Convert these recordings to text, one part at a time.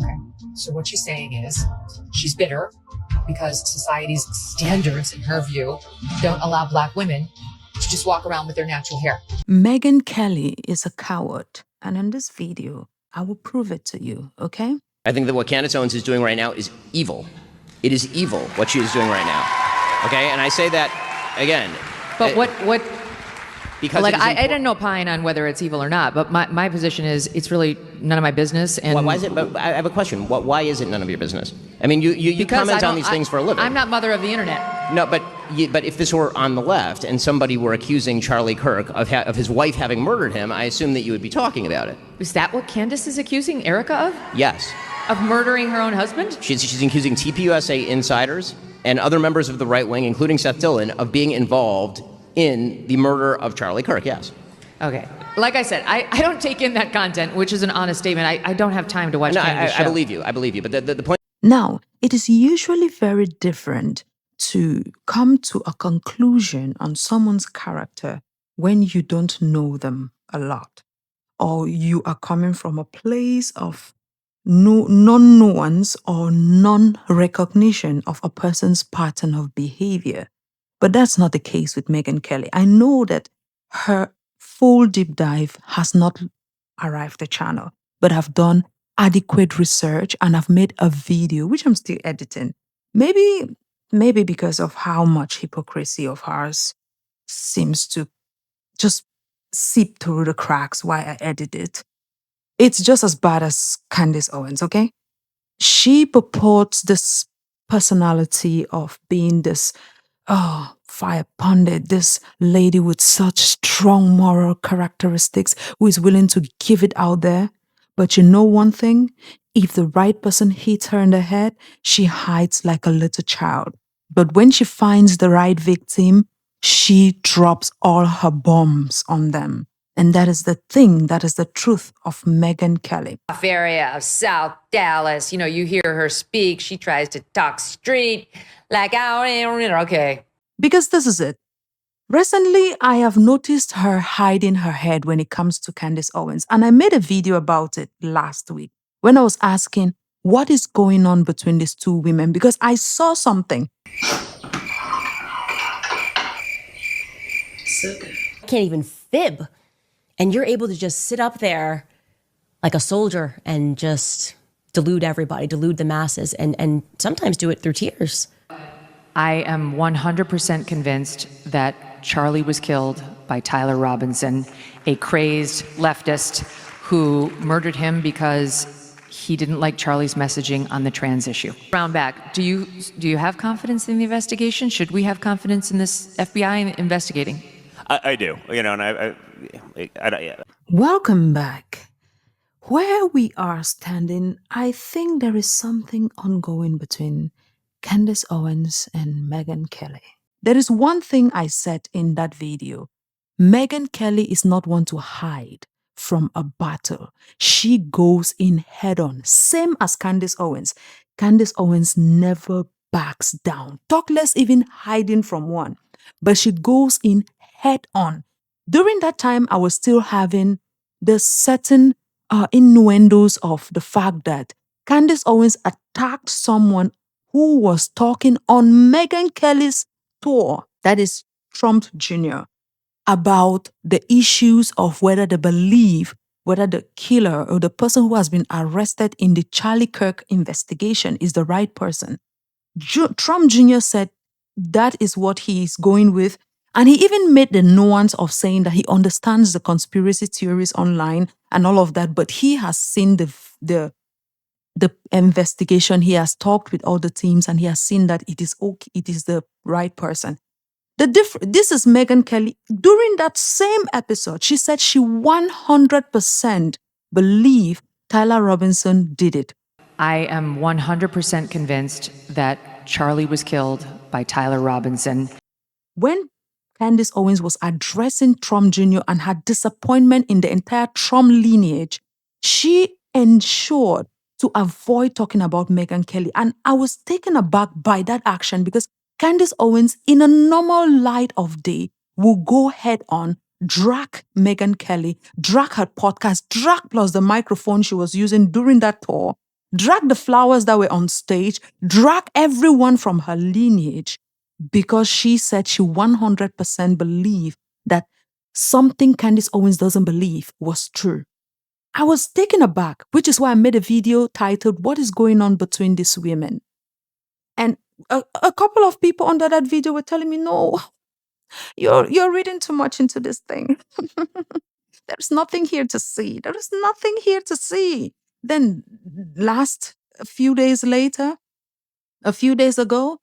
Okay. So what she's saying is she's bitter because society's standards, in her view, don't allow Black women to just walk around with their natural hair. Megyn Kelly is a coward. And in this video, I will prove it to you, okay? I think that what Candace Owens is doing right now is evil. It is evil what she is doing right now. Okay? And I say that again. But what because like I didn't opine on whether it's evil or not, but my position is it's really none of my business. And why is it? But I have a question. Why is it none of your business? I mean, you comment on these things for a living. I'm not mother of the internet. No, but if this were on the left and somebody were accusing Charlie Kirk of his wife having murdered him, I assume that you would be talking about it. Is that what Candace is accusing Erica of? Yes. Of murdering her own husband? She's accusing TPUSA insiders and other members of the right wing, including Seth Dillon, of being involved in the murder of Charlie Kirk, yes. Okay. Like I said, I don't take in that content, which is an honest statement. I don't have time to watch Candace's show. I believe you. But the point... Now, it is usually very different to come to a conclusion on someone's character when you don't know them a lot, or you are coming from a place of non-nuance or non-recognition of a person's pattern of behavior. But that's not the case with Megyn Kelly. I know that her full deep dive has not arrived the channel, but I've done adequate research and I've made a video, which I'm still editing. Maybe because of how much hypocrisy of hers seems to just seep through the cracks while I edit it. It's just as bad as Candace Owens, okay? She purports this personality of being this fire pundit, this lady with such strong moral characteristics who is willing to give it out there. But you know one thing? If the right person hits her in the head, she hides like a little child. But when she finds the right victim, she drops all her bombs on them. And that is the thing, that is the truth of Megyn Kelly. Area of South Dallas. You know, you hear her speak. She tries to talk street like, okay. Because this is it. Recently, I have noticed her hiding her head when it comes to Candace Owens. And I made a video about it last week when I was asking what is going on between these two women because I saw something. So good. Can't even fib. And you're able to just sit up there like a soldier and just delude everybody, delude the masses, and sometimes do it through tears. I am 100% convinced that Charlie was killed by Tyler Robinson, a crazed leftist who murdered him because he didn't like Charlie's messaging on the trans issue. Round back, do you have confidence in the investigation? Should we have confidence in this FBI investigating? I do, you know, and I Welcome back. Where we are standing, I think there is something ongoing between Candace Owens and Megyn Kelly. There is one thing I said in that video. Megyn Kelly is not one to hide from a battle. She goes in head on, same as Candace Owens. Candace Owens never backs down. Talk less even hiding from one. But she goes in head on. During that time, I was still having the certain innuendos of the fact that Candace Owens attacked someone who was talking on Megyn Kelly's tour, that is Trump Jr., about the issues of whether they believe whether the killer or the person who has been arrested in the Charlie Kirk investigation is the right person. Trump Jr. said that is what he is going with. And he even made the nuance of saying that he understands the conspiracy theories online and all of that, but he has seen the investigation. He has talked with all the teams and he has seen that it is okay, it is the right person. This is Megyn Kelly. During that same episode, she said she 100% believed Tyler Robinson did it. I am 100% convinced that Charlie was killed by Tyler Robinson. When Candace Owens was addressing Trump Jr. and her disappointment in the entire Trump lineage, she ensured to avoid talking about Megyn Kelly. And I was taken aback by that action because Candace Owens, in a normal light of day, will go head on, drag Megyn Kelly, drag her podcast, drag plus the microphone she was using during that tour, drag the flowers that were on stage, drag everyone from her lineage because she said she 100% believed that something Candace Owens doesn't believe was true. I was taken aback, which is why I made a video titled, "What is going on between these women?" And a couple of people under that video were telling me, "No, you're reading too much into this thing. There's nothing here to see. There is nothing here to see." Then a few days ago,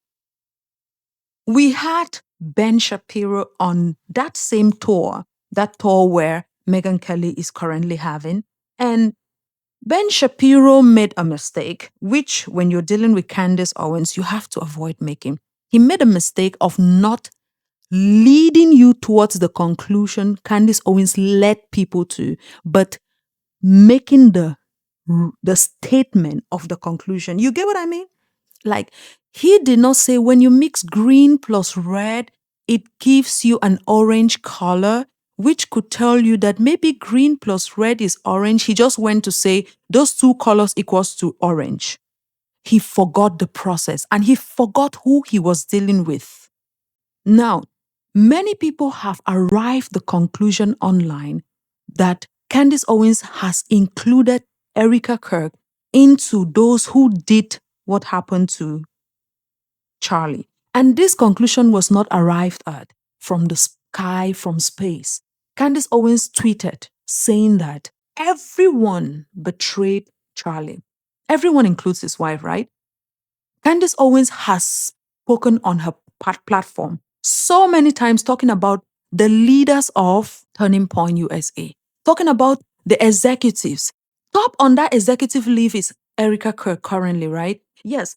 we had Ben Shapiro on that same tour, that tour where Megyn Kelly is currently having. And Ben Shapiro made a mistake, which when you're dealing with Candace Owens, you have to avoid making. He made a mistake of not leading you towards the conclusion Candace Owens led people to, but making the statement of the conclusion. You get what I mean? Like, he did not say when you mix green plus red, it gives you an orange color, which could tell you that maybe green plus red is orange. He just went to say those two colors equals to orange. He forgot the process and he forgot who he was dealing with. Now, many people have arrived the conclusion online that Candace Owens has included Erica Kirk into those who did what happened to Charlie. And this conclusion was not arrived at from the sky, from space. Candace Owens tweeted saying that everyone betrayed Charlie. Everyone includes his wife, right? Candace Owens has spoken on her platform so many times talking about the leaders of Turning Point USA, talking about the executives. Top on that executive leave is Erica Kirk currently, right? Yes.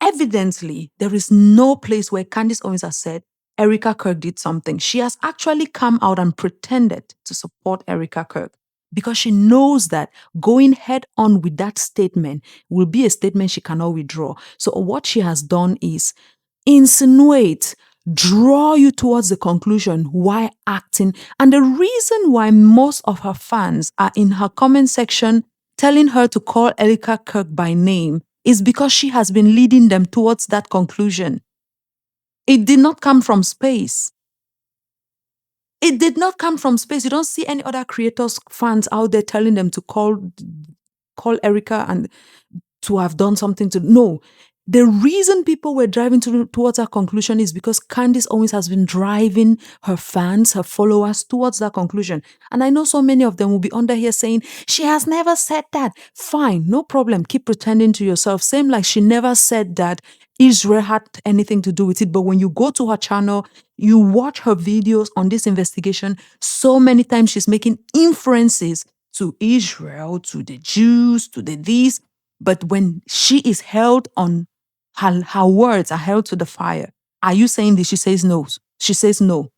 Evidently, there is no place where Candace Owens has said Erica Kirk did something. She has actually come out and pretended to support Erica Kirk because she knows that going head on with that statement will be a statement she cannot withdraw. So what she has done is insinuate, draw you towards the conclusion why acting. And the reason why most of her fans are in her comment section telling her to call Erica Kirk by name is because she has been leading them towards that conclusion. It did not come from space. It did not come from space. You don't see any other creators, fans out there telling them to call Erica and to have done something to. No. The reason people were driving towards that conclusion is because Candace Owens has been driving her fans, her followers towards that conclusion. And I know so many of them will be under here saying, she has never said that. Fine, no problem. Keep pretending to yourself. Same like she never said that Israel had anything to do with it. But when you go to her channel, you watch her videos on this investigation, so many times she's making inferences to Israel, to the Jews, to the this. But when she is held on, her words are held to the fire. Are you saying this? She says no. She says no.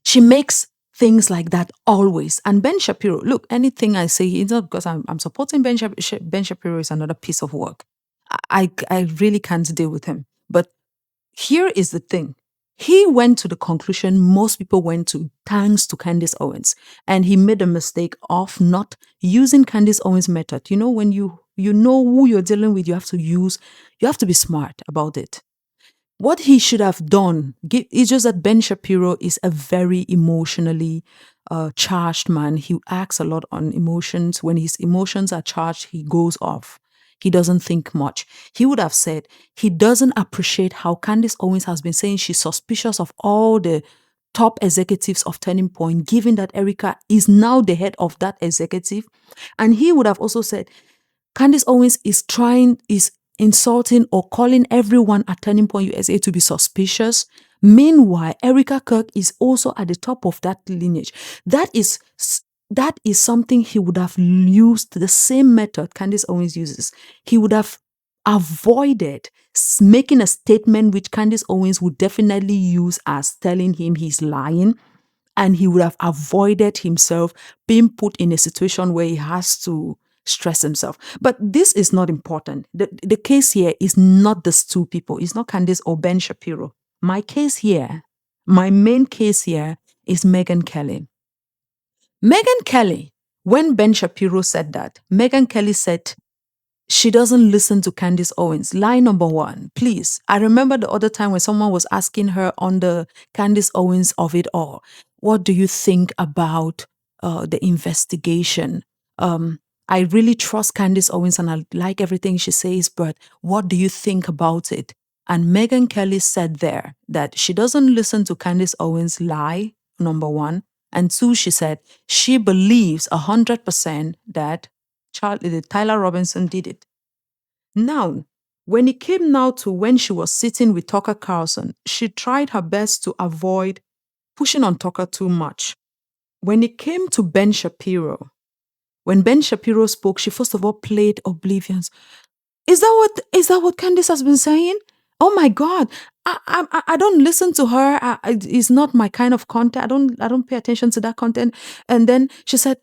She makes things like that always. And Ben Shapiro, look, anything I say, it's not because I'm supporting Ben Shapiro. Ben Shapiro is another piece of work. I really can't deal with him. But here is the thing. He went to the conclusion most people went to, thanks to Candace Owens. And he made a mistake of not using Candace Owens' method. You know, when you know who you're dealing with, you have to be smart about it. What he should have done is just that Ben Shapiro is a very emotionally charged man. He acts a lot on emotions. When his emotions are charged, he goes off. He doesn't think much. He would have said he doesn't appreciate how Candace Owens has been saying she's suspicious of all the top executives of Turning Point, given that Erica is now the head of that executive. And he would have also said Candace Owens is insulting or calling everyone at Turning Point USA to be suspicious. Meanwhile, Erica Kirk is also at the top of that lineage. That is something he would have used the same method Candace Owens uses. He would have avoided making a statement which Candace Owens would definitely use as telling him he's lying. And he would have avoided himself being put in a situation where he has to stress himself. But this is not important. The case here is not these two people. It's not Candace or Ben Shapiro. My main case here is Megyn Kelly. Megyn Kelly, when Ben Shapiro said that, Megyn Kelly said she doesn't listen to Candace Owens. Lie number one, please. I remember the other time when someone was asking her on the Candace Owens of it all, what do you think about the investigation? I really trust Candace Owens and I like everything she says, but what do you think about it? And Megyn Kelly said there that she doesn't listen to Candace Owens lie, number one. And two, she said she believes 100% that Tyler Robinson did it. Now, when it came now to when she was sitting with Tucker Carlson, she tried her best to avoid pushing on Tucker too much. When it came to Ben Shapiro, when Ben Shapiro spoke, she first of all played Oblivions. Is that what Candace has been saying? Oh my God, I don't listen to her. It's not my kind of content. I don't pay attention to that content. And then she said,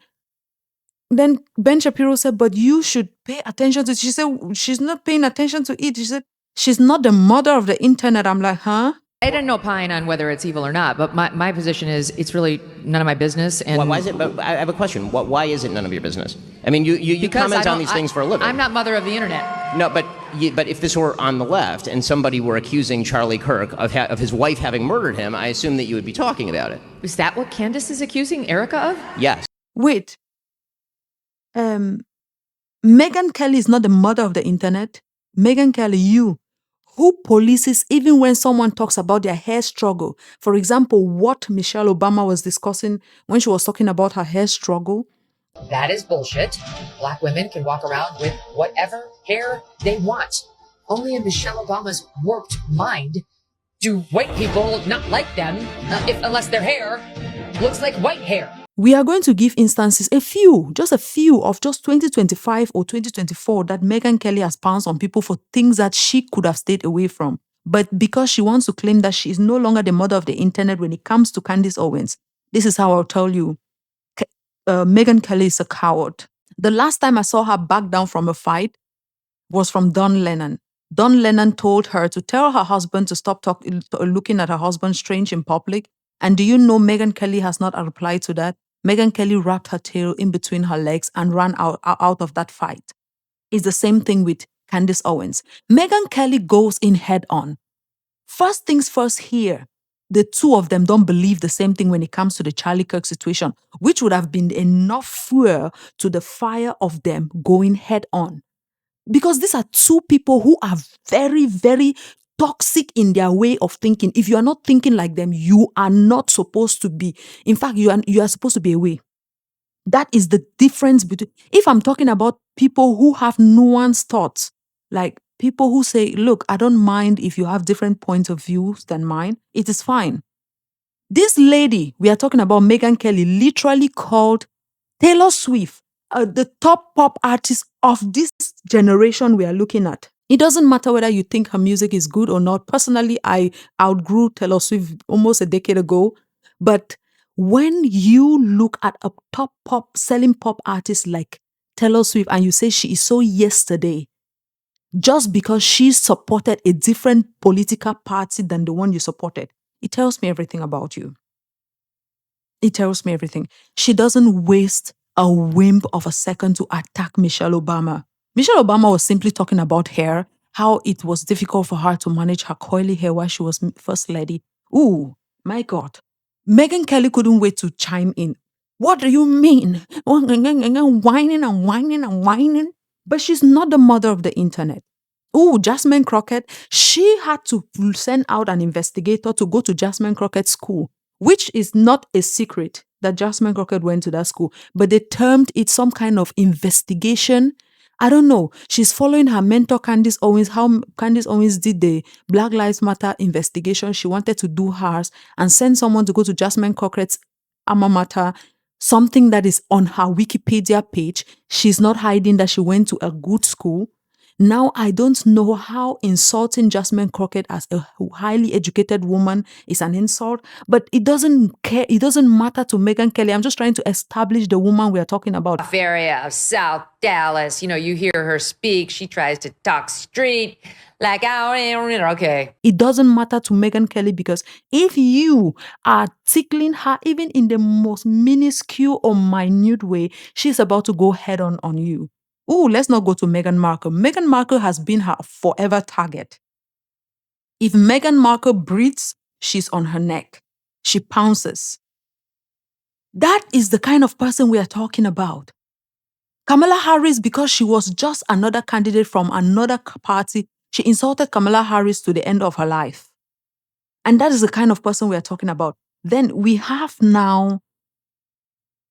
then Ben Shapiro said, but you should pay attention to it. She said, she's not paying attention to it. She said, she's not the mother of the internet. I'm like, huh? I didn't opine on whether it's evil or not, but my position is it's really none of my business. And Why is it? But I have a question. Why is it none of your business? I mean, you comment on these things for a living. I'm not mother of the internet. No, but if this were on the left and somebody were accusing Charlie Kirk of his wife having murdered him, I assume that you would be talking about it. Is that what Candace is accusing Erica of? Yes. Wait. Megyn Kelly is not the mother of the internet. Megyn Kelly, who polices even when someone talks about their hair struggle. For example, what Michelle Obama was discussing when she was talking about her hair struggle. That is bullshit. Black women can walk around with whatever hair they want. Only in Michelle Obama's warped mind do white people not like them unless their hair looks like white hair. We are going to give instances, just a few of just 2025 or 2024 that Megyn Kelly has pounced on people for things that she could have stayed away from. But because she wants to claim that she is no longer the mother of the internet when it comes to Candace Owens, this is how I'll tell you. Megyn Kelly is a coward. The last time I saw her back down from a fight was from Don Lennon. Don Lennon told her to tell her husband to stop looking at her husband strange in public. And do you know Megyn Kelly has not replied to that? Megyn Kelly wrapped her tail in between her legs and ran out of that fight. It's the same thing with Candace Owens. Megyn Kelly goes in head on. First things first here, the two of them don't believe the same thing when it comes to the Charlie Kirk situation, which would have been enough fuel to the fire of them going head on. Because these are two people who are very, very toxic in their way of thinking. If you are not thinking like them, you are not supposed to be. In fact, you are supposed to be away. That is the difference between, if I'm talking about people who have nuanced thoughts, like people who say, look, I don't mind if you have different points of views than mine. It is fine. This lady we are talking about, Megyn Kelly, literally called Taylor Swift the top pop artist of this generation we are looking at. It doesn't matter whether you think her music is good or not. Personally, I outgrew Taylor Swift almost a decade ago. But when you look at a top pop, selling pop artist like Taylor Swift and you say she is so yesterday, just because she supported a different political party than the one you supported, it tells me everything about you. It tells me everything. She doesn't waste a wimp of a second to attack Michelle Obama. Michelle Obama was simply talking about hair, how it was difficult for her to manage her coily hair while she was first lady. Ooh, my God. Megyn Kelly couldn't wait to chime in. What do you mean? Whining and whining and whining. But she's not the mother of the internet. Ooh, Jasmine Crockett. She had to send out an investigator to go to Jasmine Crockett's school, which is not a secret that Jasmine Crockett went to that school, but they termed it some kind of investigation. I don't know. She's following her mentor, Candace Owens, how Candace Owens did the Black Lives Matter investigation. She wanted to do hers and send someone to go to Jasmine Crockett's alma mater, something that is on her Wikipedia page. She's not hiding that she went to a good school. Now, I don't know how insulting Jasmine Crockett as a highly educated woman is an insult, but it doesn't care. It doesn't matter to Megyn Kelly. I'm just trying to establish the woman we are talking about. Area of South Dallas. You know, you hear her speak. She tries to talk street like, okay. It doesn't matter to Megyn Kelly because if you are tickling her, even in the most minuscule or minute way, she's about to go head on you. Oh, let's not go to Meghan Markle. Meghan Markle has been her forever target. If Meghan Markle breathes, she's on her neck. She pounces. That is the kind of person we are talking about. Kamala Harris, because she was just another candidate from another party, she insulted Kamala Harris to the end of her life. And that is the kind of person we are talking about. Then we have now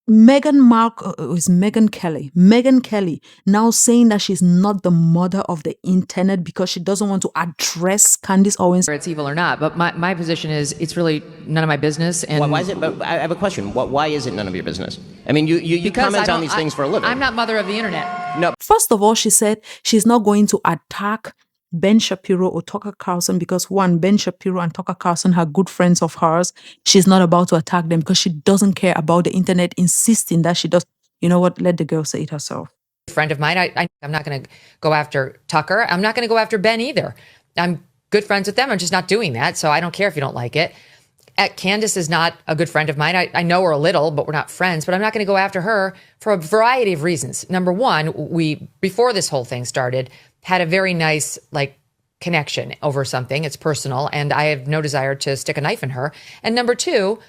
Megyn Kelly. Megyn Kelly now saying that she's not the mother of the internet because she doesn't want to address Candace Owens. Whether it's evil or not, but my position is it's really none of my business. And Why is it? But I have a question. Why is it none of your business? I mean, you because comment I on don't- these things for a living. I'm not mother of the internet. No, First of all, she said she's not going to attack Ben Shapiro or Tucker Carlson because one, Ben Shapiro and Tucker Carlson are good friends of hers. She's not about to attack them because she doesn't care about the internet, insisting that she does. You know what? Let the girl say it herself. Friend of mine. I'm not going to go after Tucker. I'm not going to go after Ben either. I'm good friends with them. I'm just not doing that. So I don't care if you don't like it. Candace is not a good friend of mine. I know her a little, but we're not friends. But I'm not going to go after her for a variety of reasons. Number one, we, before this whole thing started, had a very nice connection over something. It's personal, and I have no desire to stick a knife in her. And number two,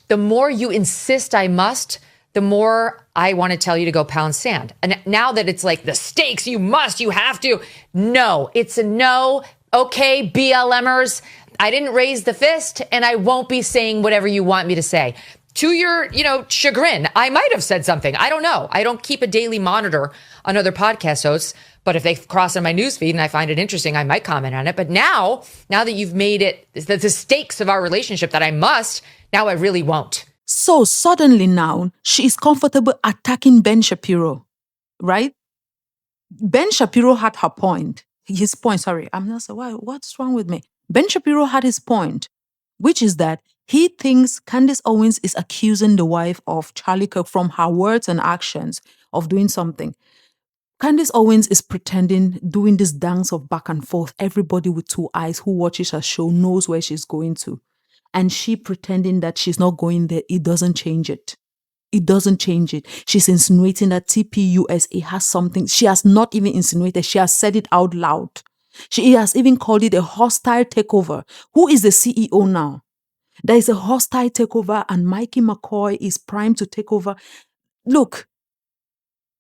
the more you insist I must, the more I want to tell you to go pound sand. And now that it's like the stakes, you must, you have to. No, it's a no. Okay, BLMers, I didn't raise the fist, and I won't be saying whatever you want me to say. To your, chagrin, I might have said something. I don't know. I don't keep a daily monitor on other podcast hosts, but if they cross on my newsfeed and I find it interesting, I might comment on it. But now that you've made it the stakes of our relationship that I must, now I really won't. So suddenly now, she is comfortable attacking Ben Shapiro, right? Ben Shapiro had his point, sorry. I'm not saying, what's wrong with me? Ben Shapiro had his point, which is that he thinks Candace Owens is accusing the wife of Charlie Kirk from her words and actions of doing something. Candace Owens is pretending, doing this dance of back and forth. Everybody with two eyes who watches her show knows where she's going to. And she pretending that she's not going there, it doesn't change it. It doesn't change it. She's insinuating that TPUSA has something. She has not even insinuated. She has said it out loud. She has even called it a hostile takeover. Who is the CEO now? There is a hostile takeover and Mikey McCoy is primed to take over. Look,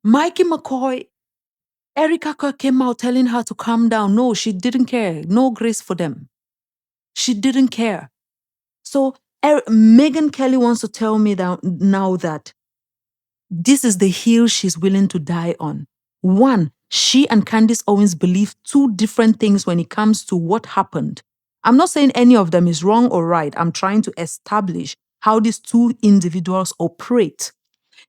Mikey McCoy, Erica Kirk came out telling her to calm down. No, she didn't care. No grace for them. She didn't care. So Megyn Kelly wants to tell me now that this is the hill she's willing to die on. One, she and Candace Owens believe two different things when it comes to what happened. I'm not saying any of them is wrong or right. I'm trying to establish how these two individuals operate.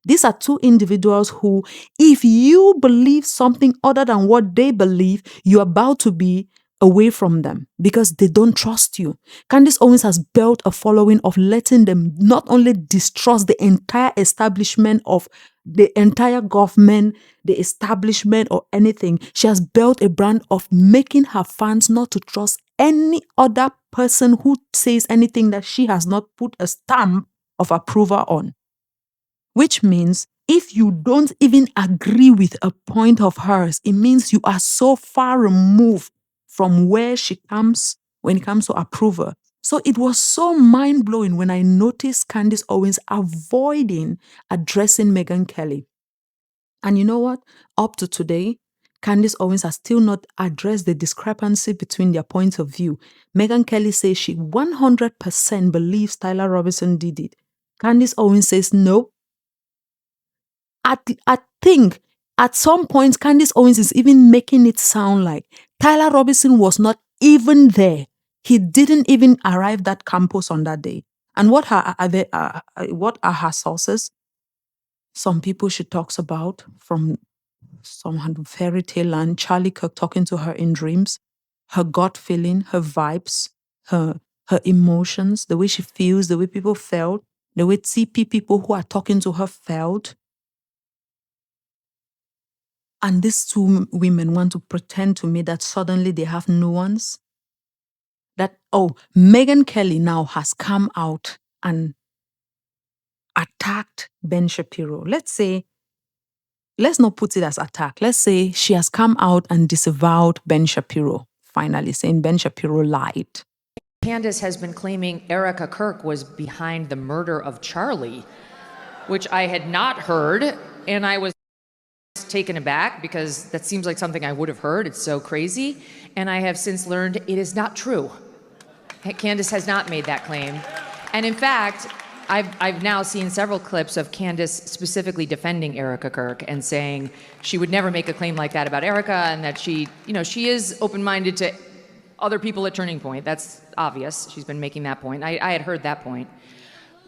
These are two individuals who, if you believe something other than what they believe, you're about to be away from them because they don't trust you. Candace Owens has built a following of letting them not only distrust the entire establishment of the entire government, the establishment or anything. She has built a brand of making her fans not to trust any other person who says anything that she has not put a stamp of approval on. Which means if you don't even agree with a point of hers, it means you are so far removed from where she comes when it comes to approval. So it was so mind-blowing when I noticed Candace Owens avoiding addressing Megyn Kelly. And you know what? Up to today, Candace Owens has still not addressed the discrepancy between their points of view. Megyn Kelly says she 100% believes Tyler Robinson did it. Candace Owens says no. I think at some point, Candace Owens is even making it sound like Tyler Robinson was not even there. He didn't even arrive at campus on that day. And what are her sources? Some people she talks about from some fairy tale land, Charlie Kirk talking to her in dreams, her gut feeling, her vibes, her emotions, the way she feels, the way people felt, the way TP people who are talking to her felt. And these two women want to pretend to me that suddenly they have nuance. That, Megyn Kelly now has come out and attacked Ben Shapiro. Let's say let's not put it as attack. Let's say she has come out and disavowed Ben Shapiro, finally saying Ben Shapiro lied. Candace has been claiming Erica Kirk was behind the murder of Charlie, which I had not heard, and I was taken aback because that seems like something I would have heard. It's so crazy. And I have since learned it is not true. Candace has not made that claim. And in fact, I've now seen several clips of Candace specifically defending Erica Kirk and saying she would never make a claim like that about Erica, and that she is open-minded to other people at Turning Point. That's obvious. She's been making that point. I had heard that point.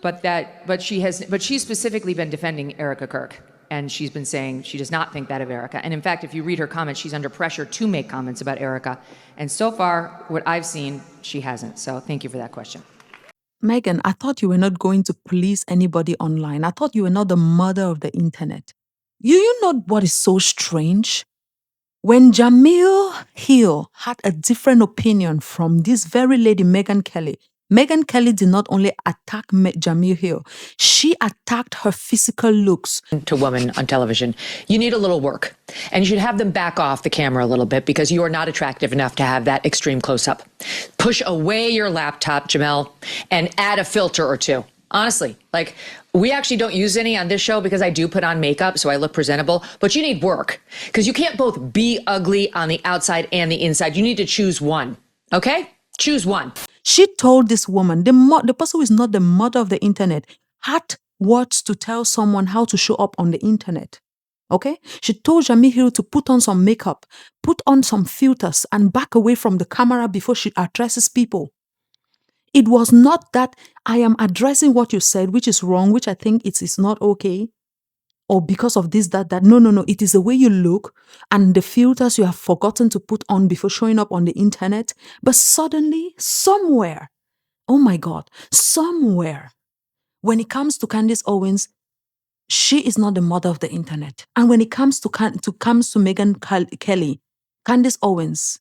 But she's specifically been defending Erica Kirk. And she's been saying she does not think that of Erica. And in fact, if you read her comments, she's under pressure to make comments about Erica. And so far, what I've seen, she hasn't. So thank you for that question. Megyn, I thought you were not going to police anybody online. I thought you were not the mother of the internet. You know what is so strange? When Jemele Hill had a different opinion from this very lady, Megyn Kelly did not only attack Jemele Hill, she attacked her physical looks. To women on television, you need a little work, and you should have them back off the camera a little bit because you are not attractive enough to have that extreme close-up. Push away your laptop, Jemele, and add a filter or two. Honestly, like, we actually don't use any on this show because I do put on makeup so I look presentable, but you need work because you can't both be ugly on the outside and the inside. You need to choose one, okay? Choose one. She told this woman, the person who is not the mother of the internet, had words to tell someone how to show up on the internet. Okay? She told Jemele Hill to put on some makeup, put on some filters, and back away from the camera before she addresses people. It was not that I am addressing what you said, which is wrong, which I think it is not okay, or because of this, that. No. It is the way you look and the filters you have forgotten to put on before showing up on the internet. But suddenly, somewhere, oh my God, somewhere, when it comes to Candace Owens, she is not the mother of the internet. And when it comes to Megyn Kelly, Candace Owens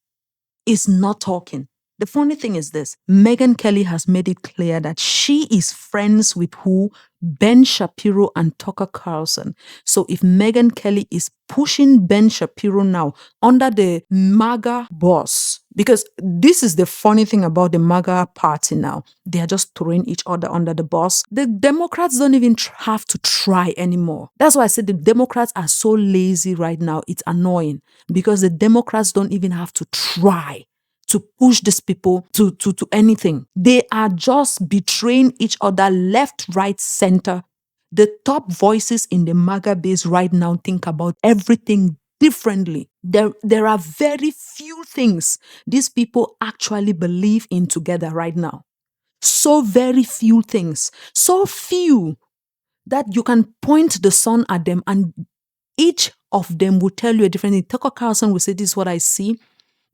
is not talking. The funny thing is this, Megyn Kelly has made it clear that she is friends with who? Ben Shapiro and Tucker Carlson. So if Megyn Kelly is pushing Ben Shapiro now under the MAGA boss, because this is the funny thing about the MAGA party now, they are just throwing each other under the bus. The Democrats don't even have to try anymore. That's why I said the Democrats are so lazy right now. It's annoying because the Democrats don't even have to try to push these people to anything. They are just betraying each other left, right, center. The top voices in the MAGA base right now think about everything differently. There are very few things these people actually believe in together right now. So very few things. So few that you can point the sun at them and each of them will tell you a different thing. Tucker Carlson will say, this is what I see.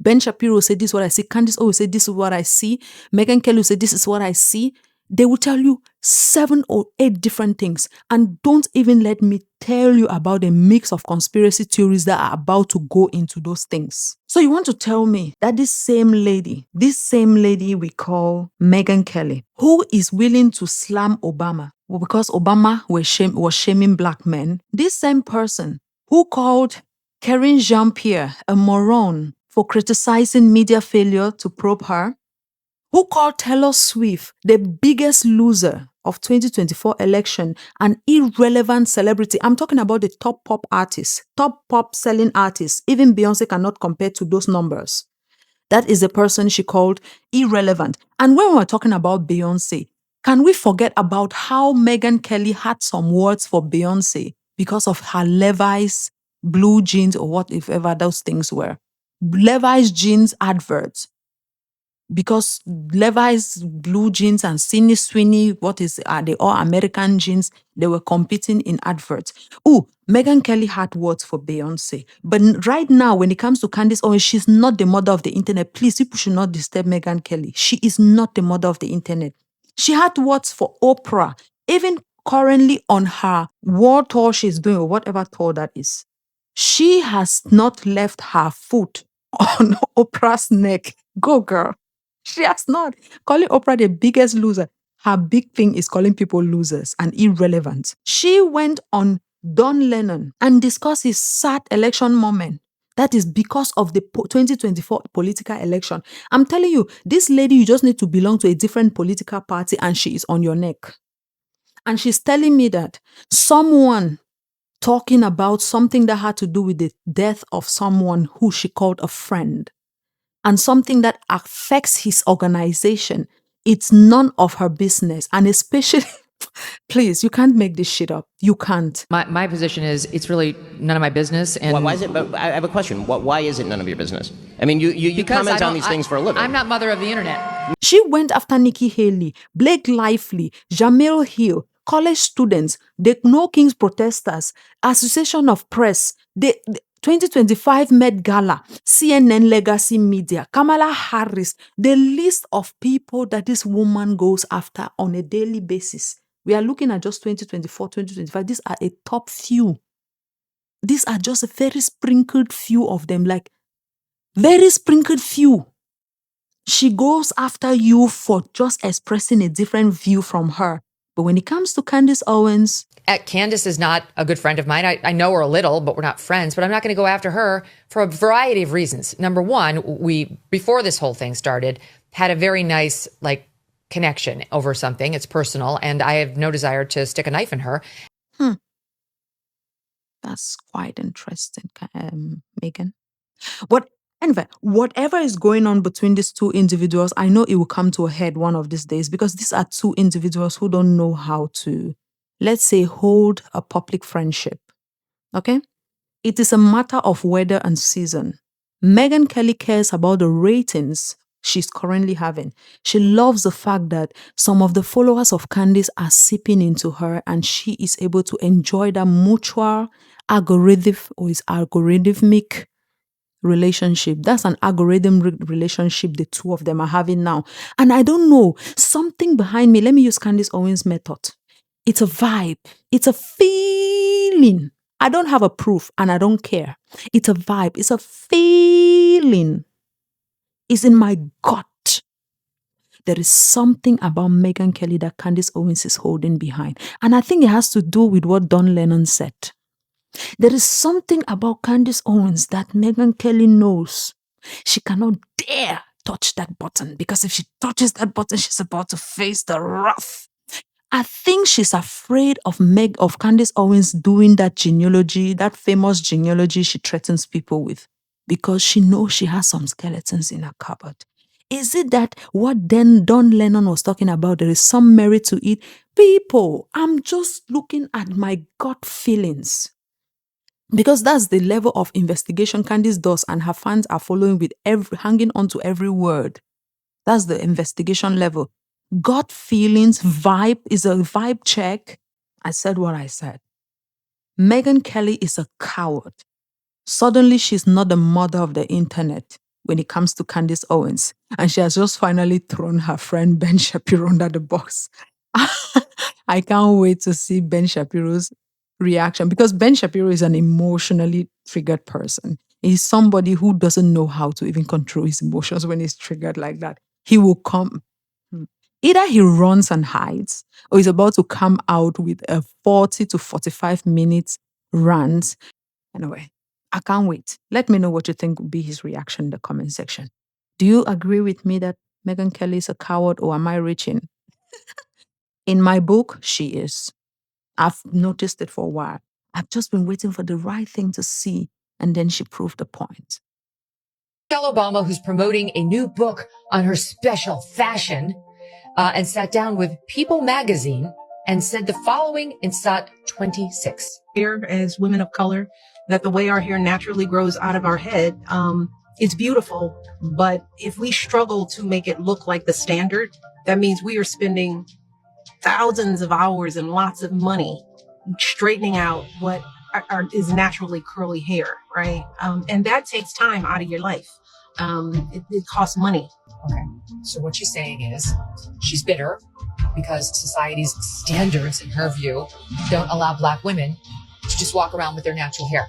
Ben Shapiro will say, this is what I see. Candace Owens will say, this is what I see. Megyn Kelly will say, this is what I see. They will tell you 7 or 8 different things. And don't even let me tell you about a mix of conspiracy theories that are about to go into those things. So you want to tell me that this same lady we call Megyn Kelly, who is willing to slam Obama, because Obama was shaming black men, this same person who called Jean-Pierre a moron for criticizing media failure to probe her, who called Taylor Swift the biggest loser of 2024 election, an irrelevant celebrity. I'm talking about the top pop artists, top pop selling artists. Even Beyonce cannot compare to those numbers. That is the person she called irrelevant. And when we're talking about Beyonce, can we forget about how Megyn Kelly had some words for Beyonce because of her Levi's blue jeans or whatever those things were? Levi's jeans adverts, because Levi's blue jeans and Sydney Sweeney, are they all American jeans? They were competing in adverts. Oh, Megyn Kelly had words for Beyonce. But right now, when it comes to Candace Owens, she's not the mother of the internet. Please, people should not disturb Megyn Kelly. She is not the mother of the internet. She had words for Oprah, even currently on her war tour she's doing, or whatever tour that is. She has not left her foot on Oprah's neck. Go, girl. She has not. Calling Oprah the biggest loser. Her big thing is calling people losers and irrelevant. She went on Don Lennon and discuss his sad election moment. That is because of the 2024 political election. I'm telling you, this lady, you just need to belong to a different political party and she is on your neck. And she's telling me that someone talking about something that had to do with the death of someone who she called a friend and something that affects his organization, it's none of her business. And especially, please, you can't make this shit up. You can't. My position is it's really none of my business. And Why is it? But I have a question. Why is it none of your business? I mean, you comment on these things for a living. I'm not mother of the internet. She went after Nikki Haley, Blake Lively, Jemele Hill, college students, the No Kings protesters, Association of Press, the 2025 Met Gala, CNN Legacy Media, Kamala Harris, the list of people that this woman goes after on a daily basis. We are looking at just 2024, 2025. These are a top few. These are just a very sprinkled few of them, like very sprinkled few. She goes after you for just expressing a different view from her. But when it comes to Candace Owens, Candace is not a good friend of mine. I know her a little, but we're not friends. But I'm not going to go after her for a variety of reasons. Number one, we, before this whole thing started, had a very nice, connection over something. It's personal. And I have no desire to stick a knife in her. That's quite interesting, Megyn. Anyway, whatever is going on between these two individuals, I know it will come to a head one of these days because these are two individuals who don't know how to, let's say, hold a public friendship. Okay? It is a matter of weather and season. Megyn Kelly cares about the ratings she's currently having. She loves the fact that some of the followers of Candace are seeping into her and she is able to enjoy that mutual algorithmic relationship. That's an algorithm relationship the two of them are having now. And I don't know, something behind me, let me use Candace Owens' method. It's a vibe. It's a feeling. I don't have a proof and I don't care. It's a vibe. It's a feeling. It's in my gut. There is something about Megyn Kelly that Candace Owens is holding behind. And I think it has to do with what Don Lennon said. There is something about Candace Owens that Megyn Kelly knows. She cannot dare touch that button because if she touches that button, she's about to face the wrath. I think she's afraid of Candace Owens doing that genealogy, that famous genealogy she threatens people with, because she knows she has some skeletons in her cupboard. Is it that what then Don Lennon was talking about, there is some merit to it? People, I'm just looking at my gut feelings. Because that's the level of investigation Candace does and her fans are following with hanging on to every word. That's the investigation level. Gut feelings, vibe is a vibe check. I said what I said. Megyn Kelly is a coward. Suddenly she's not the mother of the internet when it comes to Candace Owens. And she has just finally thrown her friend Ben Shapiro under the bus. I can't wait to see Ben Shapiro's reaction because Ben Shapiro is an emotionally triggered person. He's somebody who doesn't know how to even control his emotions when he's triggered like that. He will come. Either he runs and hides or he's about to come out with a 40 to 45 minutes rant. Anyway, I can't wait. Let me know what you think would be his reaction in the comment section. Do you agree with me that Megyn Kelly is a coward or am I reaching? In my book, she is. I've noticed it for a while. I've just been waiting for the right thing to see, and then she proved the point. Michelle Obama, who's promoting a new book on her special fashion, and sat down with People magazine and said the following in SOT 26. Here, as women of color, that the way our hair naturally grows out of our head, it's beautiful. But if we struggle to make it look like the standard, that means we are spending thousands of hours and lots of money straightening out what is naturally curly hair, right? And that takes time out of your life. It costs money. Okay. So what she's saying is she's bitter because society's standards, in her view, don't allow Black women to just walk around with their natural hair.